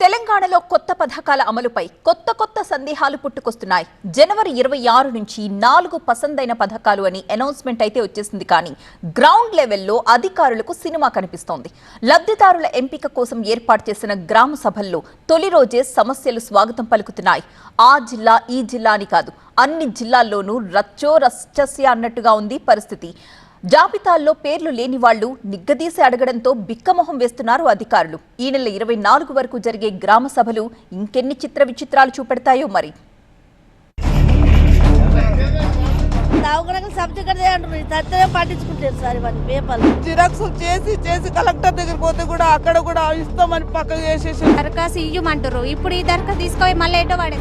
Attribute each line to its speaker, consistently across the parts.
Speaker 1: తెలంగాణలో కొత్త పథకాల అమలుపై కొత్త సందేహాలు పుట్టుకొస్తున్నాయి. జనవరి 26 నుంచి 4 పసందైన పథకాలు అని అనౌన్స్మెంట్ అయితే వచ్చేసింది. కానీ గ్రౌండ్ లెవెల్లో అధికారులకు సినిమా కనిపిస్తోంది. లబ్ధిదారుల ఎంపిక కోసం ఏర్పాటు చేసిన గ్రామ సభల్లో తొలి రోజే సమస్యలు స్వాగతం పలుకుతున్నాయి. ఆ జిల్లా ఈ జిల్లా అని కాదు, అన్ని జిల్లాల్లోనూ రచ్చో రచ్చస్య అన్నట్టుగా ఉంది పరిస్థితి. జాబితాల్లో పేర్లు లేని వాళ్లు నిగ్గదీసి అడగడంతో బిక్కమొహం వేస్తున్నారు అధికారులు. ఈ నెల 24 వరకు జరిగే గ్రామ సభలు ఇంకెన్ని చిత్ర విచిత్రాలు చూపెడతాయో మరి.
Speaker 2: జిరాక్స్ చేసి కలెక్టర్ దగ్గర పోతే కూడా అక్కడ కూడా ఇస్తామని పక్కకు చేసేసి
Speaker 3: దరఖాస్తు ఇయ్యమంటారు. ఇప్పుడు ఈ దరఖాస్తు తీసుకొని మళ్ళీ ఏటో వాడే.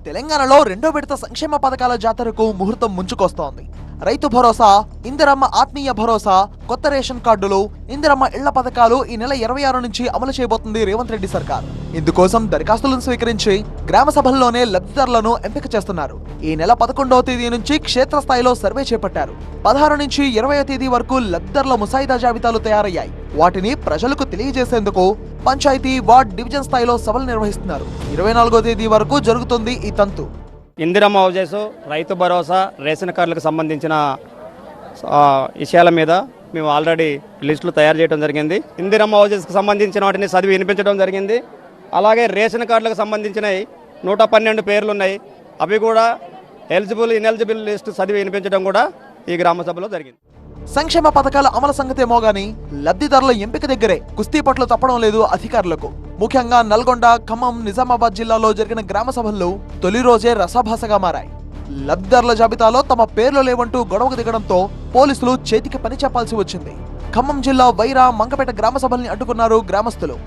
Speaker 4: తెలంగాణలో రెండో విడత సంక్షేమ పథకాల జాతరకు ముహూర్తం ముంచుకొస్తోంది. రైతు భరోసా, ఇందిరమ్మ ఆత్మీయ భరోసా, కొత్త రేషన్ కార్డులు, ఇందిరమ్మ ఇళ్ల పథకాలు ఈ నెల 26 నుంచి అమలు చేయబోతుంది రేవంత్ రెడ్డి సర్కార్. ఇందుకోసం దరఖాస్తులను స్వీకరించి గ్రామ సభల్లోనే లబ్ధిదారులను ఎంపిక చేస్తున్నారు. ఈ నెల 11వ తేదీ నుంచి క్షేత్రస్థాయిలో సర్వే చేపట్టారు. 16 నుంచి 20వ తేదీ వరకు లబ్ధిదారుల ముసాయిదా జాబితాలు తయారయ్యాయి. వాటిని ప్రజలకు తెలియజేసేందుకు పంచాయతీ, వార్డ్, డివిజన్ స్థాయిలో సభలు నిర్వహిస్తున్నారు. 24వ తేదీ వరకు జరుగుతుంది ఈ తంతు.
Speaker 5: ఇందిరమ్మ హౌజెస్, రైతు భరోసా, రేషన్ కార్డులకు సంబంధించిన విషయాల మీద మేము ఆల్రెడీ లిస్టులు తయారు చేయడం జరిగింది. ఇందిరమ్మ హౌజెస్కి సంబంధించిన వాటిని చదివి వినిపించడం జరిగింది. అలాగే రేషన్ కార్డులకు సంబంధించినవి 112 పేర్లు ఉన్నాయి. అవి కూడా ఎలిజిబుల్, ఇన్ఎలిజిబుల్ లిస్టు చదివి వినిపించడం కూడా ఈ గ్రామ సభలో జరిగింది.
Speaker 4: సంక్షేమ పథకాల అమలు సంగతేమో గానీ లబ్ధిదారుల ఎంపిక దగ్గరే కుస్తీ పట్లు తప్పడం లేదు అధికారులకు. ముఖ్యంగా నల్గొండ, ఖమ్మం, నిజామాబాద్ జిల్లాలో జరిగిన గ్రామ సభల్లో తొలి రోజే రసాభాసగా మారాయి. లబ్ధిదారుల జాబితాలో తమ పేర్లు లేవంటూ గొడవకు దిగడంతో పోలీసులు చేతికి పని చెప్పాల్సి వచ్చింది. ఖమ్మం జిల్లా వైరా, మంగపేట గ్రామ సభల్ని అడ్డుకున్నారు గ్రామస్తులు.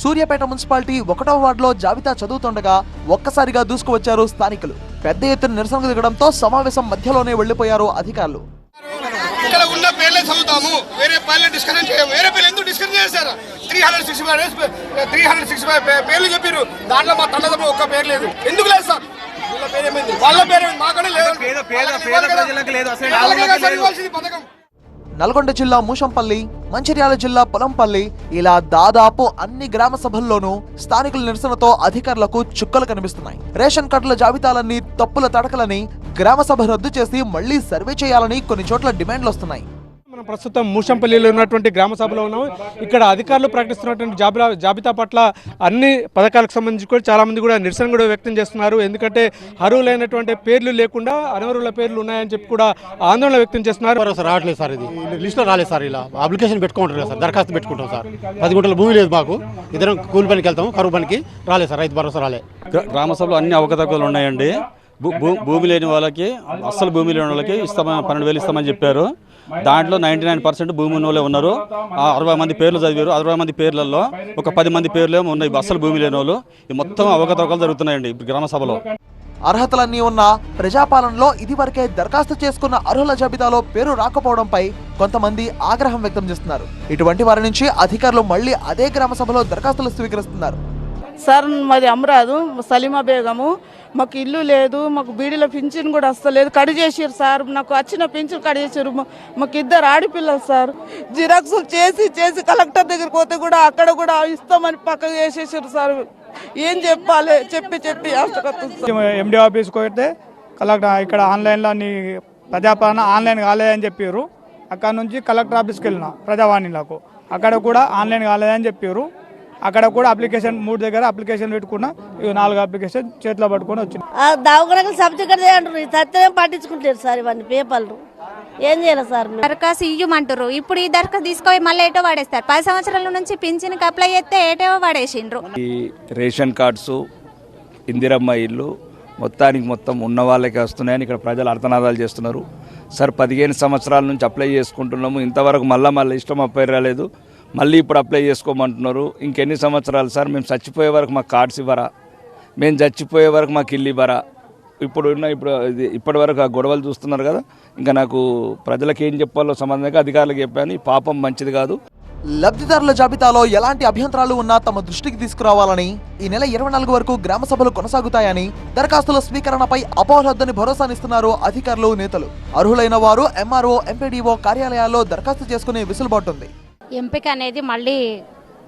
Speaker 4: సూర్యాపేట మున్సిపాలిటీ 1వ వార్డులో జాబితా చదువుతుండగా ఒక్కసారిగా దూసుకువచ్చారు స్థానికులు. పెద్ద ఎత్తున నిరసనకు దిగడంతో సమావేశం మధ్యలోనే వెళ్లిపోయారు అధికారులు.
Speaker 6: ఇక్కడ ఉన్న పేర్లే చదువుతాము, వేరే పేర్లు డిస్కషన్ చేయము. వేరే పేర్లు ఎందుకు డిస్కషన్ చేశారు? 365 పేర్లు చెప్పారు. దాంట్లో మా తల్లిదండ్రులు ఒక్క పేరు లేదు. ఎందుకు లేదు సార్? వాళ్ళ పేరు మాకనే లేదు. పథకం
Speaker 4: నల్గొండ జిల్లా మూషంపల్లి, మంచిర్యాల జిల్లా పొలంపల్లి, ఇలా దాదాపు అన్ని గ్రామ సభల్లోనూ స్థానికుల నిరసనతో అధికారులకు చుక్కలు కనిపిస్తున్నాయి. రేషన్ కార్డుల జాబితాలన్నీ తప్పుల తడకలని, గ్రామ సభ రద్దు చేసి మళ్లీ సర్వే చేయాలని కొన్ని చోట్ల డిమాండ్లు వస్తున్నాయి.
Speaker 7: మనం ప్రస్తుతం మూషంపల్లిలో ఉన్నటువంటి గ్రామ సభలో ఉన్నాము. ఇక్కడ అధికారులు ప్రకటిస్తున్నటువంటి జాబితా పట్ల అన్ని పథకాలకు సంబంధించి కూడా చాలా మంది కూడా నిరసన కూడా వ్యక్తం చేస్తున్నారు. ఎందుకంటే అర్హులైనటువంటి పేర్లు లేకుండా అనర్హుల పేర్లు ఉన్నాయని చెప్పి కూడా ఆందోళన వ్యక్తం చేస్తున్నారు.
Speaker 8: భరోసా రావట్లేదు సార్, ఇది లిస్టులో రాలేదు సార్. ఇలా అప్లికేషన్ పెట్టుకుంటారు సార్, దరఖాస్తు పెట్టుకుంటాం సార్. 10 గుంటల భూమి లేదు మాకు, ఇద్దరం కూలి పనికి వెళ్తాము, కరువు పనికి రాలేదు సార్, రైతు భరోసా రాలేదు.
Speaker 9: గ్రామ సభలో అన్ని అవకతవకలు ఉన్నాయండి. భూమి లేని వాళ్ళకి, అస్సలు భూమి లేని వాళ్ళకి 12,000 ఇస్తామని చెప్పారు. దాంట్లో 99% భూమి ఉన్న వాళ్ళే ఉన్నారు. 60 మంది పేర్లు చదివారు. 60 మంది పేర్లలో ఒక 10 మంది పేర్లు ఉన్నాయి అస్సలు భూమి లేని వాళ్ళు. ఈ మొత్తం అవకతవకలు జరుగుతున్నాయండి గ్రామ సభలో.
Speaker 4: అర్హతలన్నీ ఉన్న ప్రజాపాలనలో ఇదివరకే దరఖాస్తు చేసుకున్న అర్హుల జాబితాలో పేరు రాకపోవడంపై కొంతమంది ఆగ్రహం వ్యక్తం చేస్తున్నారు. ఇటువంటి వారి నుంచి అధికారులు మళ్లీ అదే గ్రామ సభలో దరఖాస్తులు స్వీకరిస్తున్నారు.
Speaker 2: సార్ మాది అమరాదు, సలీమా బేగము. మాకు ఇల్లు లేదు, మాకు బీడీలో పింఛన్ కూడా వస్తలేదు. కడి చేసారు సార్, నాకు వచ్చిన పింఛన్ కడి చేసారు. మాకు 2 ఆడపిల్లలు సార్. జిరాక్స్ చేసి కలెక్టర్ దగ్గర పోతే కూడా అక్కడ కూడా ఇస్తామని పక్కకు చేసేసారు సార్. ఏం చెప్పాలి? చెప్పి
Speaker 7: ఎండి ఆఫీస్కి పోతే కలెక్టర్ ఇక్కడ ఆన్లైన్లో నీ ప్రజాపాలన ఆన్లైన్ కాలేదని చెప్పారు. అక్కడ నుంచి కలెక్టర్ ఆఫీస్కి వెళ్ళిన ప్రజావాణిలకు, అక్కడ కూడా ఆన్లైన్ కాలేదని చెప్పారు. అక్కడ కూడా అప్లికేషన్ 3 దగ్గర అప్లికేషన్ పెట్టుకున్నా, 4 అప్లికేషన్ చేతిలో పట్టుకొని వచ్చింది.
Speaker 2: దవాఖానకు సబ్జెక్ట్ అంటారు, సత్యం పట్టించుకుంటారు సార్. ఇవన్నీ పేపర్లు ఏం చేయాలి సార్?
Speaker 3: దరఖాస్తు ఇయ్యమంటారు. ఇప్పుడు ఈ దరఖాస్తు తీసుకొని మళ్ళీ ఏటో వాడేస్తారు. 10 సంవత్సరాల నుంచి పింఛన్కి అప్లై చేస్తే ఏటో వాడేసిండ్రు.
Speaker 10: ఈ రేషన్ కార్డ్స్, ఇందిరమ్మ ఇల్లు మొత్తం ఉన్న వాళ్ళకే వస్తున్నాయని ఇక్కడ ప్రజలు అర్థనాదాలు చేస్తున్నారు. సార్ 15 సంవత్సరాల నుంచి అప్లై చేసుకుంటున్నాము, ఇంతవరకు మళ్ళీ ఇష్టం అప్లై రాలేదు. మళ్ళీ ఇప్పుడు అప్లై చేసుకోమంటున్నారు. ఇంకెన్ని సంవత్సరాలు సార్? మేము చచ్చిపోయే వరకు మాకు కార్డ్స్ ఇవ్వరా? మేము చచ్చిపోయే వరకు మాకు ఇల్లు ఇవ్వరా? ఇప్పటి వరకు ఆ గొడవలు చూస్తున్నారు కదా. ఇంకా నాకు ప్రజలకు ఏం చెప్పాలో సంబంధంగా అధికారులకు చెప్పాను. ఈ పాపం మంచిది కాదు.
Speaker 4: లబ్ధిదారుల జాబితాలో ఎలాంటి అభ్యంతరాలు ఉన్నా తమ దృష్టికి తీసుకురావాలని, ఈ నెల 24 వరకు గ్రామ సభలు కొనసాగుతాయని, దరఖాస్తుల స్వీకరణపై అపోహలొద్దని భరోసానిస్తున్నారు అధికారులు, నేతలు. అర్హులైన వారు ఎంఆర్ఓ, ఎంపీడీఓ కార్యాలయాల్లో దరఖాస్తు చేసుకునే వెసులుబాటుంది.
Speaker 11: ఎంపిక అనేది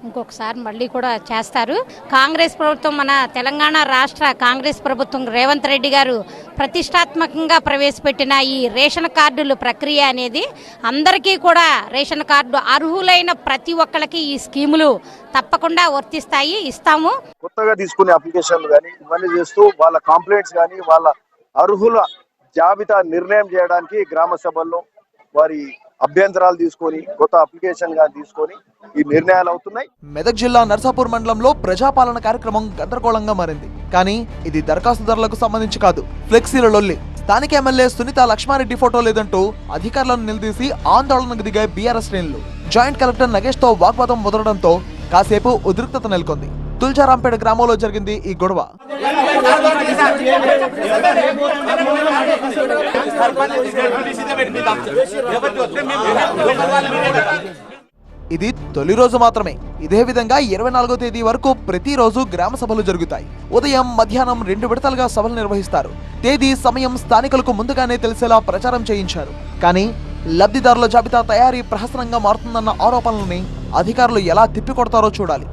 Speaker 11: ఇంకొకసారి మళ్ళీ కూడా చేస్తారు. కాంగ్రెస్ ప్రభుత్వం, మన తెలంగాణ రాష్ట్ర కాంగ్రెస్ ప్రభుత్వం రేవంత్ రెడ్డి గారు ప్రతిష్టాత్మకంగా ప్రవేశపెట్టిన ఈ రేషన్ కార్డుల ప్రక్రియ అనేది అందరికీ కూడా రేషన్ కార్డు అర్హులైన ప్రతి ఒక్కరికి ఈ స్కీములు తప్పకుండా వర్తిస్తాయి, ఇస్తాము.
Speaker 12: కొత్తగా తీసుకునే అప్లికేషన్లు కానీ ఇవన్నీ చేస్తూ వాళ్ళ కంప్లైంట్స్ కానీ వాళ్ళ అర్హుల జాబితా నిర్ణయం చేయడానికి గ్రామ సభల్లో వారి అభ్యంతరాలు తీసుకొని కొత్త అప్లికేషన్ గా తీసుకొని ఈ నిర్ణయాలు అవుతున్నాయి.
Speaker 4: మెదక్ జిల్లా నర్సాపూర్ మండలంలో ప్రజాపాలన కార్యక్రమం గందరగోళంగా మారింది. కానీ ఇది దరఖాస్తుదారులకు సంబంధించి కాదు, ఫ్లెక్సీల లొల్లి. స్థానిక ఎమ్మెల్యే సునీత లక్ష్మారెడ్డి ఫోటో లేదంటూ అధికారులను నిలదీసి ఆందోళనకు దిగాయి బీఆర్ఎస్ శ్రేణులు. జాయింట్ కలెక్టర్ నగేష్ తో వాగ్వాదం ముదరడంతో కాసేపు ఉద్రిక్తత నెలకొంది. తుల్జారాంపేట గ్రామంలో జరిగింది ఈ గొడవ. ఇది తొలి రోజు మాత్రమే. ఇదే విధంగా 24వ తేదీ వరకు ప్రతిరోజు గ్రామ సభలు జరుగుతాయి. ఉదయం, మధ్యాహ్నం 2 విడతలుగా సభలు నిర్వహిస్తారు. తేదీ, సమయం స్థానికులకు ముందుగానే తెలిసేలా ప్రచారం చేయించారు. కానీ లబ్ధిదారుల జాబితా తయారీ ప్రహసనంగా మారుతుందన్న ఆరోపణలని అధికారులు ఎలా తిప్పికొడతారో చూడాలి.